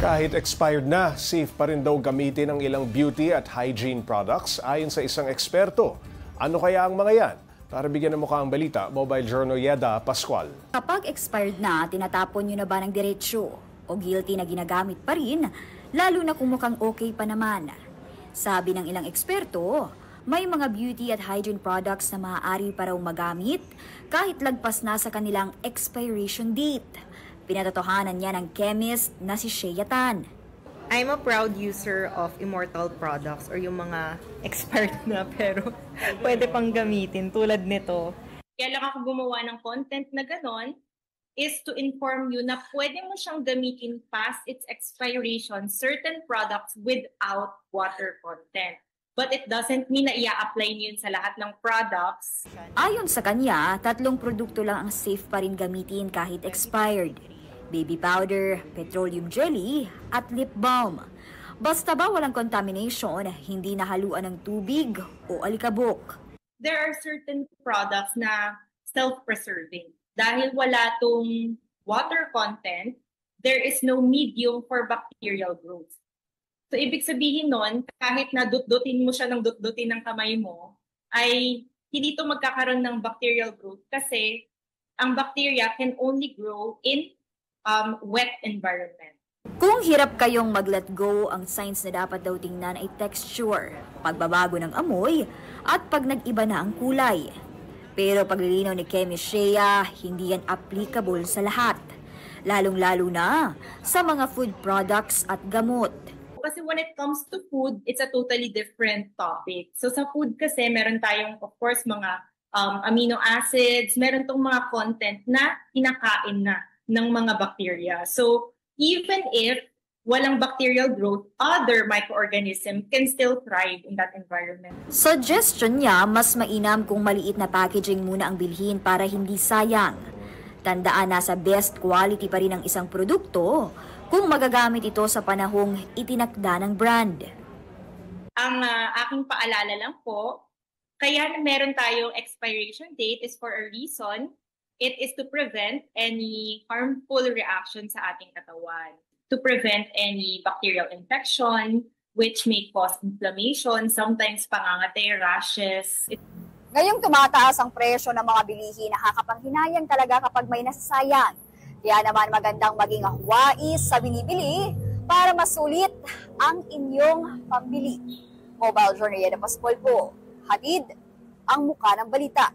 Kahit expired na, safe pa rin daw gamitin ang ilang beauty at hygiene products ayon sa isang eksperto. Ano kaya ang mga yan? Para bigyan ng mukha ang balita, Mobile Journal Yeda Pascual. Kapag expired na, tinatapon nyo na ba ng diretsyo? O guilty na ginagamit pa rin, lalo na kung mukhang okay pa naman? Sabi ng ilang eksperto, may mga beauty at hygiene products na maaari pa raw magamit kahit lagpas na sa kanilang expiration date. Pinatotohanan niya ng chemist na si Shea Tan. I'm a proud user of Immortal products or yung mga expired na pero pwede pang gamitin tulad nito. Kaya lang ako gumawa ng content na ganon is to inform you na pwede mo siyang gamitin past its expiration certain products without water content. But it doesn't mean na i-apply niyo yun sa lahat ng products. Ayon sa kanya, 3 produkto lang ang safe pa rin gamitin kahit expired. Baby powder, petroleum jelly, at lip balm. Basta ba walang contamination, hindi nahaluan ng tubig o alikabok. There are certain products na self-preserving. Dahil wala tong water content, there is no medium for bacterial growth. So, ibig sabihin nun, kahit na dut-dutin mo siya ng dut-dutin ng kamay mo, ay hindi ito magkakaroon ng bacterial growth kasi ang bacteria can only grow in wet environment. Kung hirap kayong mag-let go, ang signs na dapat daw tingnan ay texture, pagbabago ng amoy, at pag nag-iba na ang kulay. Pero paglilinaw ni Chemist Shea, hindi yan applicable sa lahat, lalong-lalo na sa mga food products at gamot. Kasi when it comes to food, it's a totally different topic. So sa food kasi, meron tayong, of course, mga amino acids, meron tong mga content na kinakain na ng mga bacteria. So even if walang bacterial growth, other microorganisms can still thrive in that environment. Suggestion niya, mas mainam kung maliit na packaging muna ang bilhin para hindi sayang. Tandaan na sa best quality pa rin ang isang produkto kung magagamit ito sa panahong itinakda ng brand. Ang aking paalala lang po, kaya meron tayong expiration date is for a reason. It is to prevent any harmful reaction sa ating katawan, to prevent any bacterial infection, which may cause inflammation, sometimes pangangate, rashes. Ngayong tumataas ang presyo ng mga bilihin, nakakapanghinayang talaga kapag may nasasayang. Kaya naman magandang maging wais sa binibili para masulit ang inyong pambili. Mobile Journal Yeda Pascual po, hatid ang muka ng balita.